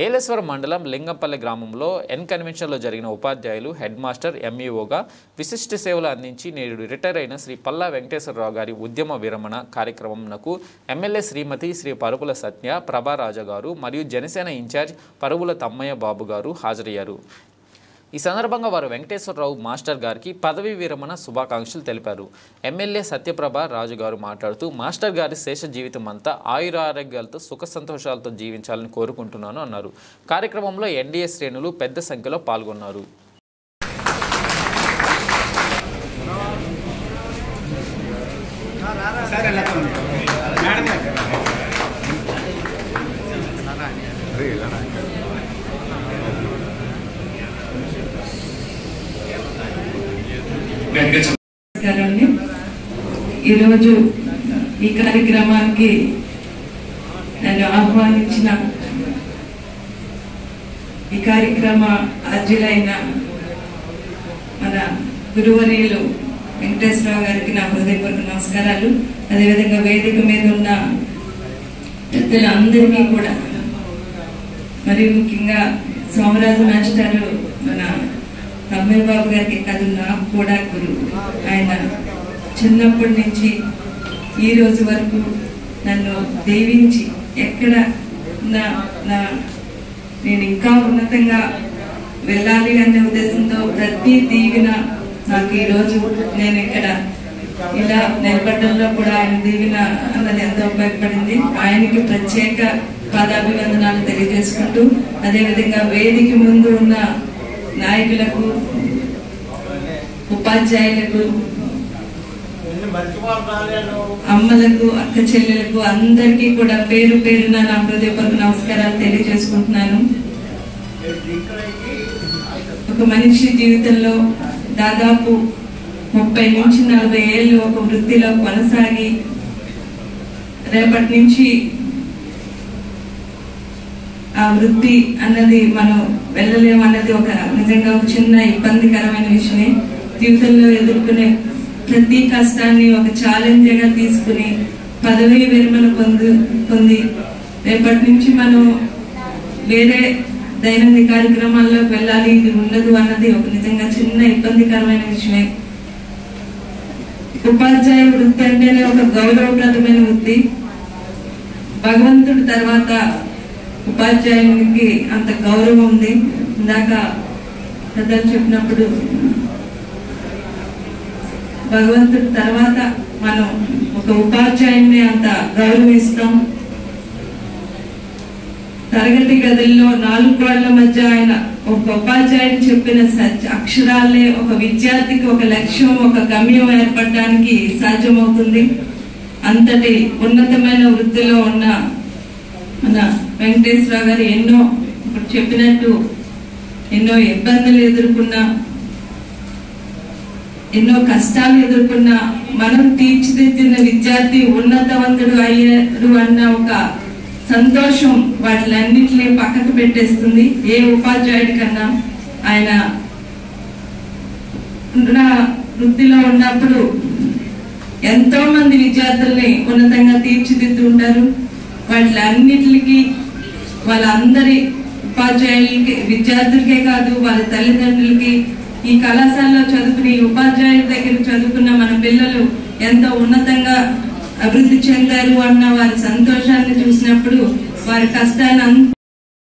ఏలేశ్వరం మండలం లింగంపల్లి గ్రామంలో కన్వెన్షన్లో జరిగిన ఉపాధ్యాయులు హెడ్ మాస్టర్ ఎంఈఓగా విశిష్ట సేవలు అందించి నేడు రిటైర్ అయిన శ్రీ పల్లా వెంకటేశ్వరరావు గారి ఉద్యమ విరమణ కార్యక్రమంకు ఎమ్మెల్యే శ్రీమతి శ్రీ పరుగుల సత్య ప్రభారాజ గారు మరియు జనసేన ఇన్ఛార్జ్ పరుగుల తమ్మయ్య బాబు గారు హాజరయ్యారు. ఈ సందర్భంగా వారు వెంకటేశ్వరరావు మాస్టర్ గారికి పదవీ విరమణ శుభాకాంక్షలు తెలిపారు. ఎమ్మెల్యే సత్యప్రభ రాజు గారు మాట్లాడుతూ మాస్టర్ గారి శేష జీవితం అంతా ఆయురారోగ్యాలతో సుఖ సంతోషాలతో జీవించాలని కోరుకుంటున్నాను అన్నారు. కార్యక్రమంలో ఎన్డీఏ శ్రేణులు పెద్ద సంఖ్యలో పాల్గొన్నారు. ఈరోజు ఈ కార్యక్రమానికి నన్ను ఆహ్వానించిన ఈ కార్యక్రమ అర్జులైన మన గురువర్యులు వెంకటేశ్వరరావు గారికి నా హృదయపూర్వక నమస్కారాలు. అదేవిధంగా వేదిక మీద ఉన్న పెద్దలందరికీ కూడా, మరియు ముఖ్యంగా సోమరాజు మాస్టర్ మన తమ్మయ్య బాబు గారికి కాదు, నాకు కూడా గురువు. ఆయన చిన్నప్పటి నుంచి ఈ రోజు వరకు నన్ను దీవించి ఎక్కడ నేను ఇంకా ఉన్నతంగా వెళ్ళాలి అనే ఉద్దేశంతో ప్రతి దీవెన నాకు ఈరోజు నేను ఇక్కడ ఇలా నిలబడడంలో కూడా ఆయన దీవెన అన్నది ఎంతో ఉపయోగపడింది. ఆయనకి ప్రత్యేక పాదాభివందనాలు తెలియజేసుకుంటూ, అదేవిధంగా వేదిక ముందు ఉన్న నాయకులకు, ఉపాధ్యాయులకు, అమ్మలకు, అక్క చెల్లెలకు అందరికీ కూడా పేరు పేరున నా హృదయపూర్వక నమస్కారాలు తెలియజేసుకుంటున్నాను. ఒక మనిషి జీవితంలో దాదాపు 30 నుంచి 40 ఏళ్ళు ఒక వృత్తిలో కొనసాగి రేపటి నుంచి ఆ వృత్తి అన్నది మనం వెళ్ళలేము అన్నది ఒక నిజంగా ఒక చిన్న ఇబ్బందికరమైన విషయమే. జీవితంలో ఎదుర్కొనే ప్రతి కష్టాన్ని ఒక ఛాలెంజ్ గా తీసుకుని పదవీ విరమణ పొంది రేపటి నుంచి మనం వేరే దైనందిక కార్యక్రమాల్లోకి వెళ్ళాలి, ఇది ఉండదు అన్నది ఒక నిజంగా చిన్న ఇబ్బందికరమైన విషయమే. ఉపాధ్యాయ వృత్తి అంటేనే ఒక గౌరవప్రదమైన వృత్తి. భగవంతుడి తర్వాత ఉపాధ్యాయునికి అంత గౌరవం ఉంది. ఇందాక పెద్దలు చెప్పినప్పుడు భగవంతుడి తర్వాత మనం ఒక ఉపాధ్యాయుని అంత గౌరవిస్తాం. తరగతి గదుల్లో 4 గోడల మధ్య ఆయన ఒక ఉపాధ్యాయుడు చెప్పిన అక్షరాలే ఒక విద్యార్థికి ఒక లక్ష్యం, ఒక గమ్యం ఏర్పడడానికి సాధ్యమవుతుంది. అంతటి ఉన్నతమైన వృత్తిలో ఉన్న మన వెంకటేశ్వరరావు గారు ఎన్నో ఇప్పుడు చెప్పినట్టు ఎన్నో ఇబ్బందులు ఎదుర్కొన్నా, ఎన్నో కష్టాలు ఎదుర్కొన్నా మనం తీర్చిదిద్దిన విద్యార్థి ఉన్నతవంతుడు అయ్యారు అన్న ఒక సంతోషం వాటిలన్నింటినీ పక్కకు పెట్టేస్తుంది. ఏ ఉపాధ్యాయుడి కన్నా ఆయన వృత్తిలో ఉన్నప్పుడు ఎంతో మంది విద్యార్థుల్ని ఉన్నతంగా తీర్చిదిద్దు ఉంటారు. వాటిలన్నిటికి వాళ్ళందరి ఉపాధ్యాయులకి, విద్యార్థులకే కాదు వాళ్ళ తల్లిదండ్రులకి, ఈ కళాశాలలో చదువుకుని ఉపాధ్యాయుల దగ్గర చదువుకున్న మన పిల్లలు ఎంతో ఉన్నతంగా అభివృద్ధి చెందారు అన్న వారి సంతోషాన్ని చూసినప్పుడు వారి కష్టాన్ని